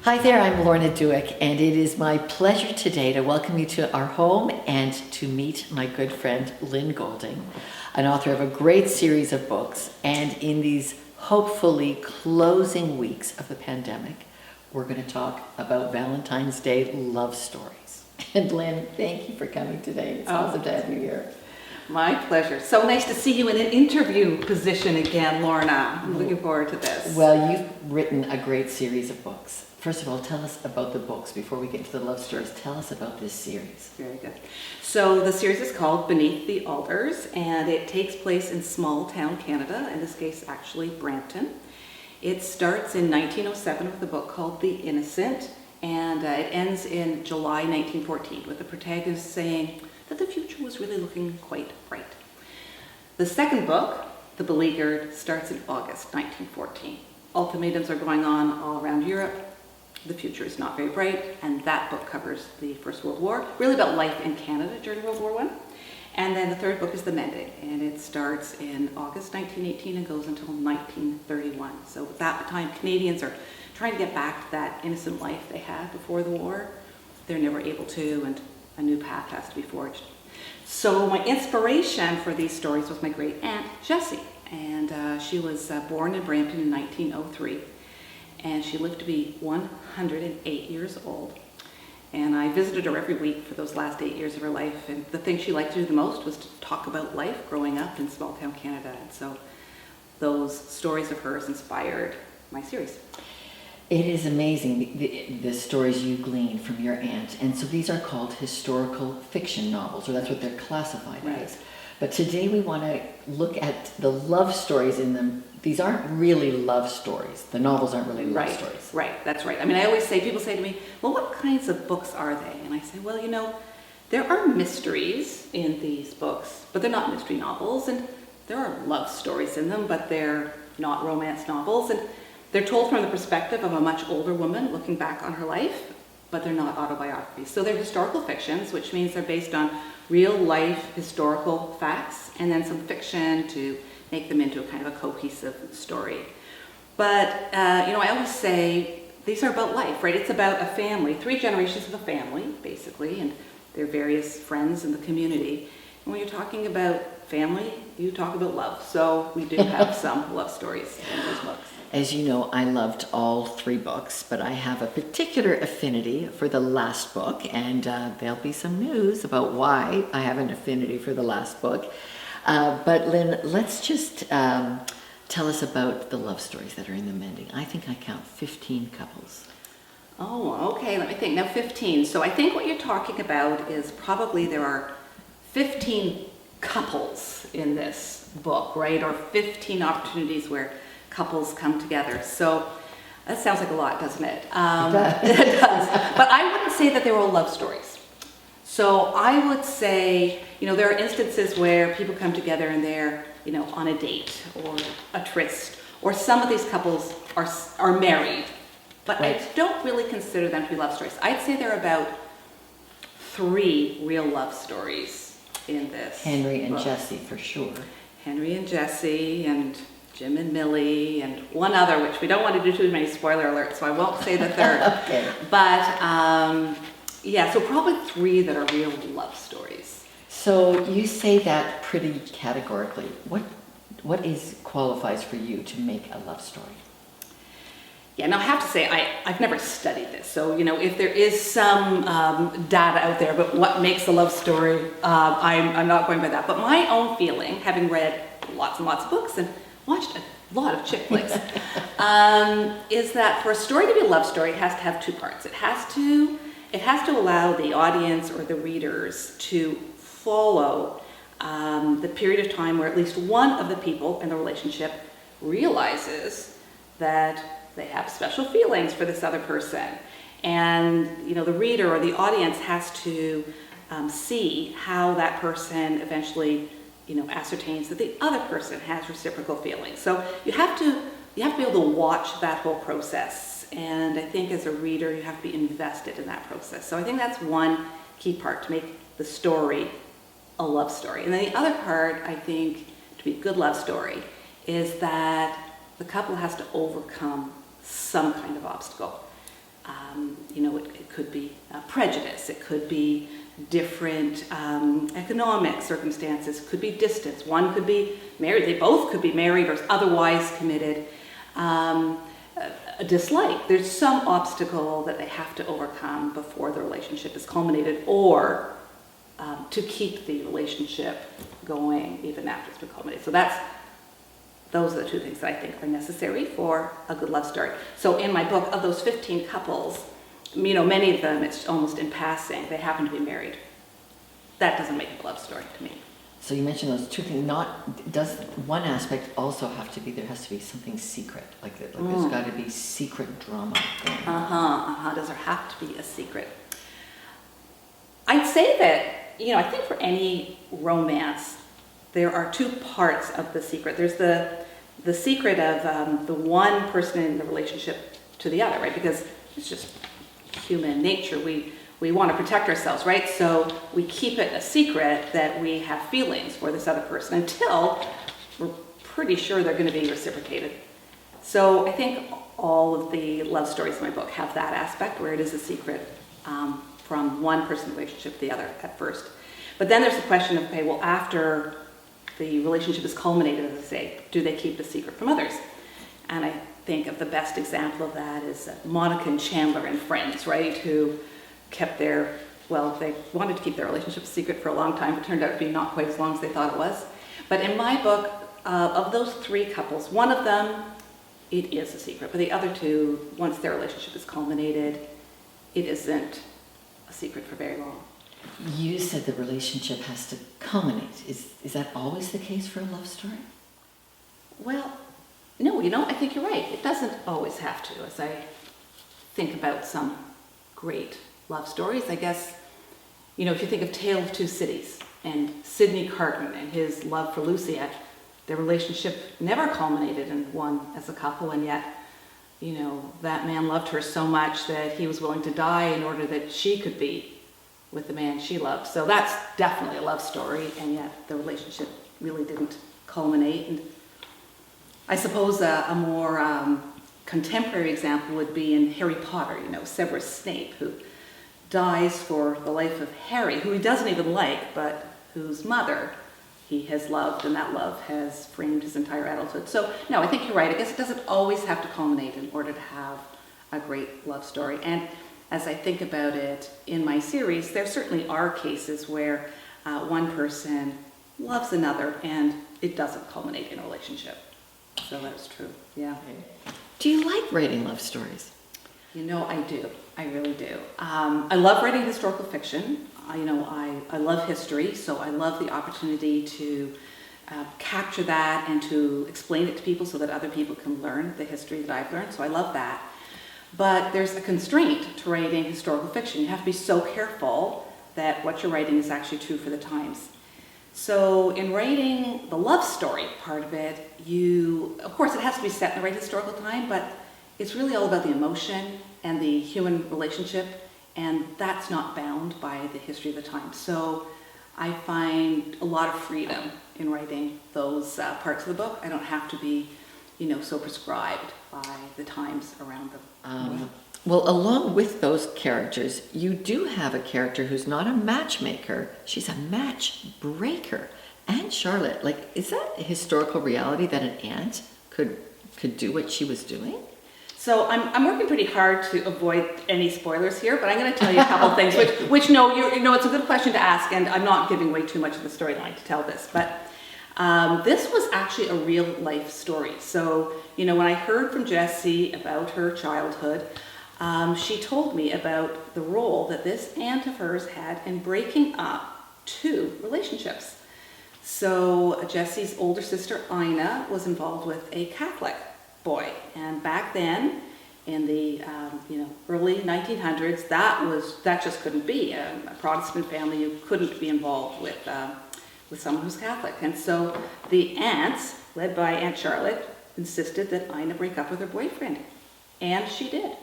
Hi there, I'm Lorna Dueck, and it is my pleasure today to welcome you to our home and to meet my good friend Lynne Golding, an author of a great series of books. And in these hopefully closing weeks of the pandemic, we're going to talk about Valentine's Day love stories. And Lynne, thank you for coming today. It's awesome to have you here. My pleasure. So nice to see you in an interview position again, Lorna. I'm looking forward to this. Well, you've written a great series of books. First of all, tell us about the books before we get to the love stories. Tell us about this series. Very good. So the series is called Beneath the Alders, and it takes place in small town Canada, in this case actually Brampton. It starts in 1907 with a book called The Innocent, and it ends in July 1914 with the protagonist saying that the future was really looking quite bright. The second book, The Beleaguered, starts in August 1914. Ultimatums are going on all around Europe. The future is not very bright, and that book covers the First World War, really about life in Canada during World War I. And then the third book is The Mending, and it starts in August 1918 and goes until 1931. So at that time, Canadians are trying to get back to that innocent life they had before the war. They're never able to, and a new path has to be forged. So my inspiration for these stories was my great aunt, Jessie, and she was born in Brampton in 1903. And she lived to be 108 years old. And I visited her every week for those last 8 years of her life. And the thing she liked to do the most was to talk about life growing up in small town Canada. And so those stories of hers inspired my series. It is amazing, the stories you glean from your aunt. And so these are called historical fiction novels, or that's what they're classified as. But today we want to look at the love stories in them. These aren't really love stories. The novels aren't really love stories. Right, that's right. I mean, I always say, people say to me, well, what kinds of books are they? And I say, well, you know, there are mysteries in these books, but they're not mystery novels. And there are love stories in them, but they're not romance novels. And they're told from the perspective of a much older woman looking back on her life, but they're not autobiographies. So they're historical fictions, which means they're based on real life historical facts, and then some fiction to make them into a kind of a cohesive story. But, you know, I always say these are about life, right? It's about a family, 3 generations of a family, basically, and their various friends in the community. And when you're talking about family, you talk about love. So we do have some love stories in those books. As you know, I loved all 3 books, but I have a particular affinity for the last book, and there'll be some news about why I have an affinity for the last book. But Lynne, let's just tell us about the love stories that are in The Mending. I think I count 15 couples. Oh, okay, let me think. Now 15. So I think what you're talking about is probably there are 15 couples in this book, right? Or 15 opportunities where couples come together. So that sounds like a lot, doesn't it? It does. But I wouldn't say that they're all love stories. So I would say, you know, there are instances where people come together and they're, you know, on a date or a tryst, or some of these couples are married. But I don't really consider them to be love stories. I'd say there are about 3 real love stories in this Henry and book. Jessie, for sure. Henry and Jessie, and Jim and Millie, and one other, which we don't want to do too many spoiler alerts, so I won't say the third. Okay. But yeah, so probably 3 that are real love stories. So you say that pretty categorically. What qualifies for you to make a love story? Yeah, now I have to say, I've never studied this, so you know, if there is some data out there about what makes a love story, I'm not going by that. But my own feeling, having read lots and lots of books and watched a lot of chick flicks, is that for a story to be a love story, it has to have 2 parts. It has to allow the audience or the readers to follow the period of time where at least one of the people in the relationship realizes that they have special feelings for this other person. And, you know, the reader or the audience has to see how that person eventually, you know, ascertains that the other person has reciprocal feelings. So you have to be able to watch that whole process. And I think as a reader, you have to be invested in that process. So I think that's one key part to make the story a love story. And then the other part, I think, to be a good love story is that the couple has to overcome some kind of obstacle. It could be prejudice, it could be different economic circumstances, could be distance. One could be married, they both could be married or otherwise committed. A dislike, there's some obstacle that they have to overcome before the relationship is culminated, or to keep the relationship going even after it's been culminated. So those are the two things that I think are necessary for a good love story. So in my book, of those 15 couples, many of them, it's almost in passing, they happen to be married. That doesn't make it a love story to me. So you mentioned those two things. Does one aspect also have to be, there has to be something secret, like there's got to be secret drama going on. Does there have to be a secret? I'd say that, I think for any romance, there are two parts of the secret. There's the secret of the one person in the relationship to the other, right? Because it's just human nature. We want to protect ourselves, right? So we keep it a secret that we have feelings for this other person until we're pretty sure they're going to be reciprocated. So I think all of the love stories in my book have that aspect where it is a secret from one person's relationship to the other at first. But then there's the question of, okay, well, after the relationship is culminated, as I say, do they keep the secret from others? And I think of the best example of that is Monica and Chandler in Friends, right? Who kept they wanted to keep their relationship a secret for a long time, but turned out to be not quite as long as they thought it was. But in my book, of those three couples, one of them, it is a secret, but the other two, once their relationship is culminated, it isn't a secret for very long. You said the relationship has to culminate. Is that always the case for a love story? Well, no, I think you're right. It doesn't always have to. As I think about some great love stories, I guess, if you think of Tale of Two Cities and Sidney Carton and his love for Luciette, their relationship never culminated in one as a couple, and yet, that man loved her so much that he was willing to die in order that she could be with the man she loved. So that's definitely a love story, and yet the relationship really didn't culminate. And I suppose a more contemporary example would be in Harry Potter, Severus Snape, who dies for the life of Harry, who he doesn't even like, but whose mother he has loved, and that love has framed his entire adulthood. So, no, I think you're right. I guess it doesn't always have to culminate in order to have a great love story. And as I think about it in my series, there certainly are cases where one person loves another and it doesn't culminate in a relationship. So that's true, yeah. Do you like writing love stories? I do. I really do. I love writing historical fiction. I love history, so I love the opportunity to capture that and to explain it to people so that other people can learn the history that I've learned. So I love that. But there's a constraint to writing historical fiction. You have to be so careful that what you're writing is actually true for the times. So in writing the love story part of it, of course it has to be set in the right historical time, but it's really all about the emotion and the human relationship, and that's not bound by the history of the time. So I find a lot of freedom in writing those parts of the book. I don't have to be, so prescribed by the times around them. Well, along with those characters, you do have a character who's not a matchmaker. She's a matchbreaker. Aunt Charlotte, is that a historical reality that an aunt could do what she was doing? So I'm working pretty hard to avoid any spoilers here, but I'm going to tell you a couple things, which it's a good question to ask, and I'm not giving away too much of the storyline to tell this, but this was actually a real life story. So, when I heard from Jessie about her childhood, she told me about the role that this aunt of hers had in breaking up two relationships. So Jessie's older sister, Ina, was involved with a Catholic boy. And back then, in the early 1900s, that just couldn't be. A Protestant family, you couldn't be involved with someone who's Catholic. And so the aunts, led by Aunt Charlotte, insisted that Ina break up with her boyfriend. And she did.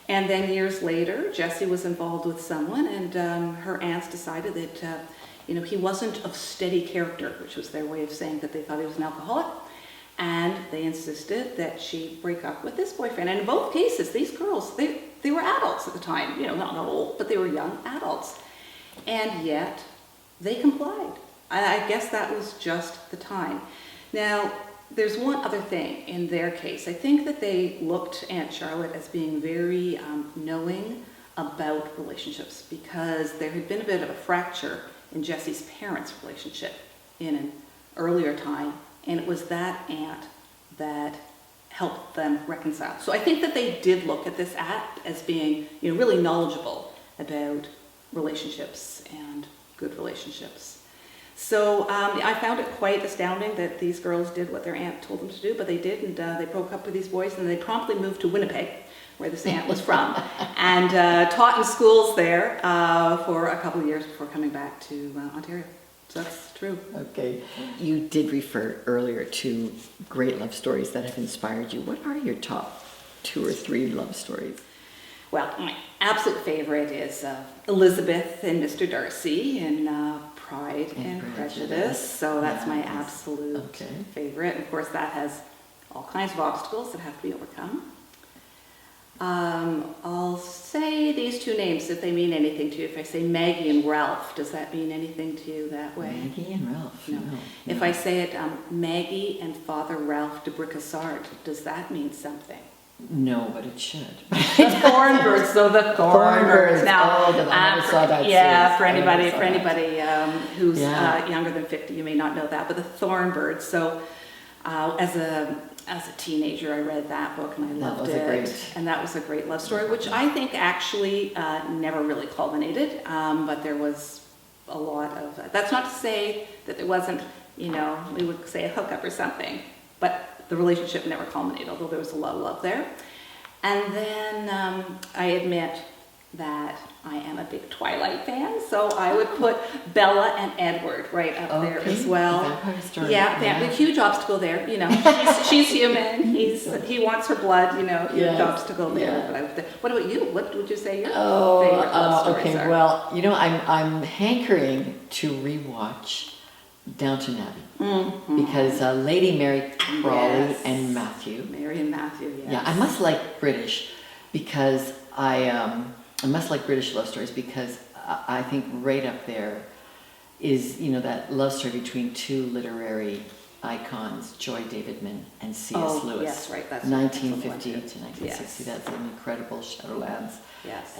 And then years later, Jessie was involved with someone, and her aunts decided that he wasn't of steady character, which was their way of saying that they thought he was an alcoholic. And they insisted that she break up with this boyfriend. And in both cases, these girls, they were adults at the time, not old, but they were young adults. And yet they complied. I guess that was just the time. Now, there's one other thing in their case. I think that they looked at Charlotte as being very knowing about relationships, because there had been a bit of a fracture in Jesse's parents' relationship in an earlier time, and it was that aunt that helped them reconcile. So I think that they did look at this aunt as being, really knowledgeable about relationships and good relationships. So I found it quite astounding that these girls did what their aunt told them to do, but they did, and they broke up with these boys, and they promptly moved to Winnipeg, where this aunt was from, and taught in schools there for a couple of years before coming back to Ontario. So that's true. Okay. You did refer earlier to great love stories that have inspired you. What are your top 2 or 3 love stories? Well, my absolute favorite is Elizabeth and Mr. Darcy in Pride and Prejudice. So that's my absolute favorite. And of course, that has all kinds of obstacles that have to be overcome. I'll say these 2 names if they mean anything to you. If I say Maggie and Ralph, does that mean anything to you that way? Maggie and Ralph? No. If I say it Maggie and Father Ralph de Bricassard, does that mean something? No, but it should. The Thornbirds, so the Thornbirds. Now, I never saw that yeah, series. for anybody who's younger than 50, you may not know that, but the Thornbirds. So, as a teenager, I read that book and I loved it, and that was a great love story, which I think actually never really culminated, but there was a lot of. That's not to say that there wasn't, we would say a hookup or something, but the relationship never culminated, although there was a lot of love there. And then I admit that I am a big Twilight fan, so I would put Bella and Edward right up there as well. Yeah, the huge obstacle there. She's human. He wants her blood. Huge obstacle there. Yeah. But what about you? What would you say your favorite love stories are? Well, I'm hankering to rewatch Downton Abbey because Lady Mary Crawley and Matthew. Mary and Matthew. Yes. Yeah, I must like British because I must like British love stories because I think right up there is that love story between 2 literary icons, Joy Davidman and C.S. Lewis. Yes, right. That's 1950 to 1960. Yes. That's an incredible Shadowlands. Yes.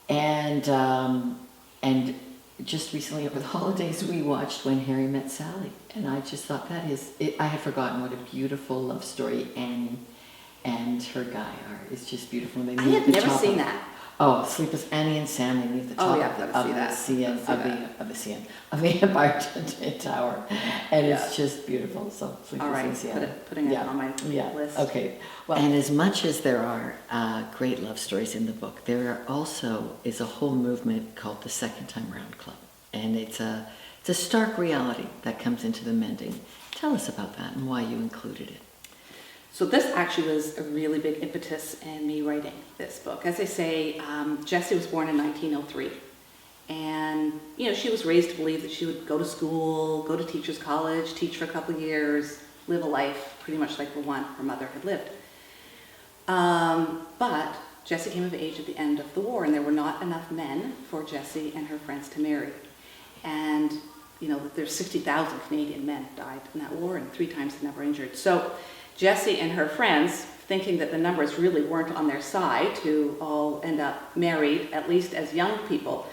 And just recently over the holidays we watched When Harry Met Sally, and I just thought I had forgotten what a beautiful love story Annie and her guy are. It's just beautiful. They I have never seen that. Oh, Sleepless Annie and Sam, they leave the top of the Empire Tower, and it's just beautiful. So Sleepless in Seattle. Putting it on my list. Okay. Well, and as much as there are great love stories in the book, there also is a whole movement called the Second Time Round Club, and it's a stark reality that comes into the Mending. Tell us about that and why you included it. So this actually was a really big impetus in me writing this book. As I say, Jessie was born in 1903. And, she was raised to believe that she would go to school, go to teacher's college, teach for a couple of years, live a life pretty much like the one her mother had lived. But Jessie came of age at the end of the war, and there were not enough men for Jessie and her friends to marry. And, there's 60,000 Canadian men died in that war, and 3 times the number injured. So Jessie and her friends, thinking that the numbers really weren't on their side to all end up married, at least as young people,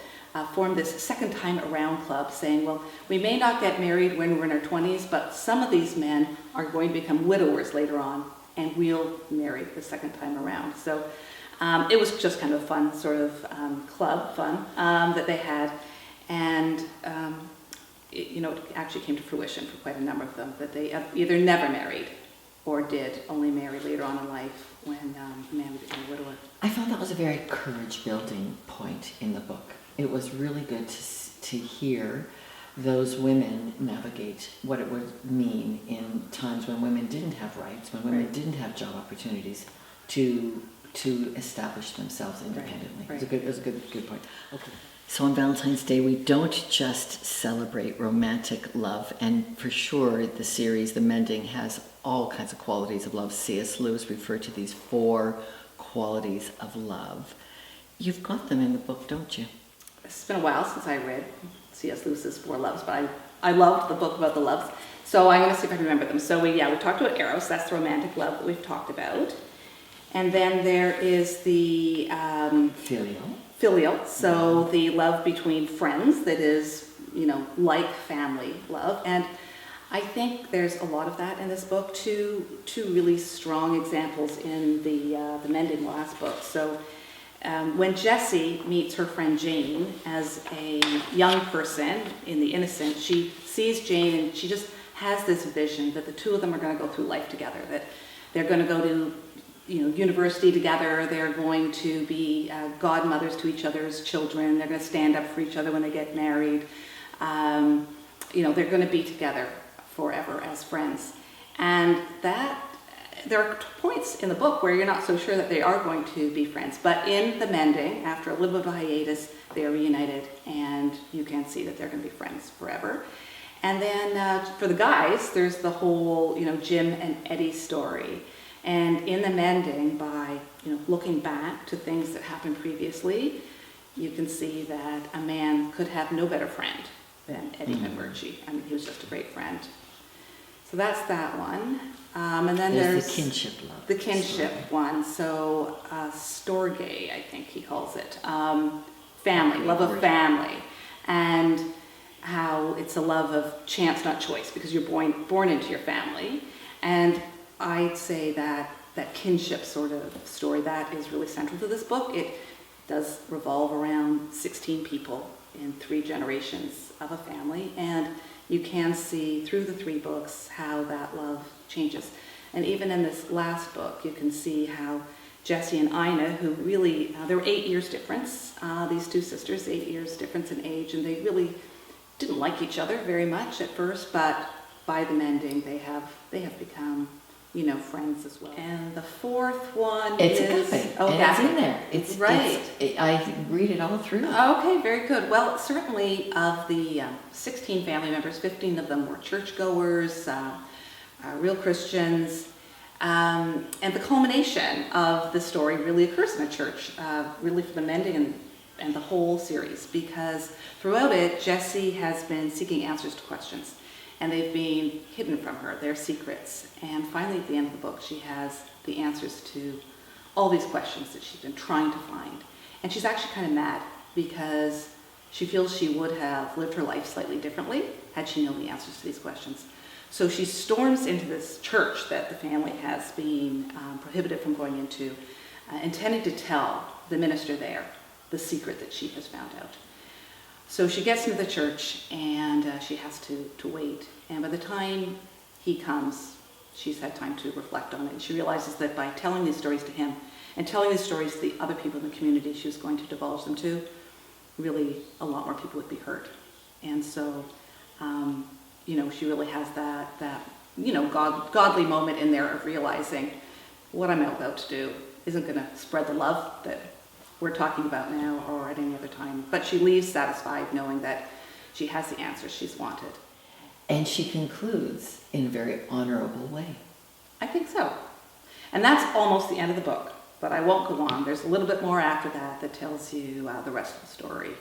formed this Second Time Around Club, saying, well, we may not get married when we're in our 20s, but some of these men are going to become widowers later on, and we'll marry the second time around. So it was just kind of a fun sort of club fun that they had, and it actually came to fruition for quite a number of them, that they either never married or did only marry later on in life when a man became a widower. I found that was a very courage-building point in the book. It was really good to hear those women navigate what it would mean in times when women didn't have rights, when women didn't have job opportunities, to establish themselves independently. Right. It was a good point. Okay. So on Valentine's Day, we don't just celebrate romantic love, and for sure the series, The Mending, has all kinds of qualities of love. C.S. Lewis referred to these 4 qualities of love. You've got them in the book, don't you? It's been a while since I read C.S. Lewis's Four Loves, but I loved the book about the loves. So I'm going to see if I can remember them. So we talked about Eros, that's the romantic love that we've talked about. And then there is the filial, so the love between friends that is, like family love. And I think there's a lot of that in this book. Two really strong examples in the Mending last book. So when Jessie meets her friend Jane as a young person in The Innocent, she sees Jane and she just has this vision that the two of them are going to go through life together, that they're going to go to university together, they're going to be godmothers to each other's children, they're going to stand up for each other when they get married, they're going to be together forever as friends. And that there are points in the book where you're not so sure that they are going to be friends, but in the Mending, after a little bit of a hiatus, they are reunited and you can see that they're going to be friends forever. And then for the guys, there's the whole Jim and Eddie story. And in the Mending, by looking back to things that happened previously, you can see that a man could have no better friend than Eddie McMurtry. I mean, he was just a great friend. So that's that one. And then there's the kinship love. The kinship one. So Storge, I think he calls it. Family, love of family. And how it's a love of chance, not choice, because you're born into your family. And I'd say that kinship sort of story, that is really central to this book. It does revolve around 16 people in 3 generations of a family, and you can see through the 3 books how that love changes. And even in this last book, you can see how Jessie and Ina, who really, there were 8 years difference, these 2 sisters, 8 years difference in age, and they really didn't like each other very much at first, but by the Mending, they have become friends as well. And the 4th one it's is... Agape. Oh, it's in there. It's right. I read it all through. Okay, very good. Well, certainly of the 16 family members, 15 of them were churchgoers, real Christians. And the culmination of the story really occurs in a church, really for the Mending and the whole series, because throughout it, Jessie has been seeking answers to questions. And they've been hidden from her, their secrets. And finally, at the end of the book, she has the answers to all these questions that she's been trying to find. And she's actually kind of mad because she feels she would have lived her life slightly differently had she known the answers to these questions. So she storms into this church that the family has been prohibited from going into, intending to tell the minister there the secret that she has found out. So she gets into the church and she has to wait. And by the time he comes, she's had time to reflect on it. And she realizes that by telling these stories to him and telling these stories to the other people in the community she was going to divulge them to, really a lot more people would be hurt. And so, she really has that godly moment in there of realizing what I'm about to do isn't going to spread the love that we're talking about now or at any other time. But she leaves satisfied knowing that she has the answers she's wanted. And she concludes in a very honorable way. I think so. And that's almost the end of the book, but I won't go on. There's a little bit more after that tells you the rest of the story.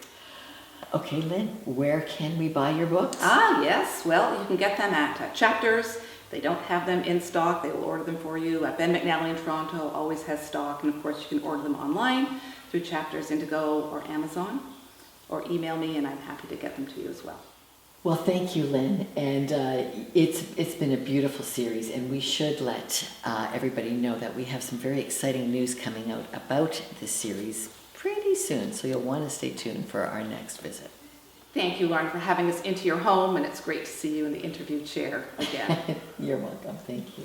Okay, Lynn, where can we buy your books? Yes. Well, you can get them at Chapters. They don't have them in stock. They will order them for you. Ben McNally in Toronto always has stock. And of course, you can order them online through Chapters, Indigo, or Amazon. Or email me and I'm happy to get them to you as well. Well, thank you, Lynn. And it's been a beautiful series. And we should let everybody know that we have some very exciting news coming out about this series pretty soon. So you'll want to stay tuned for our next visit. Thank you, Lorna, for having us into your home, and it's great to see you in the interview chair again. You're welcome. Thank you.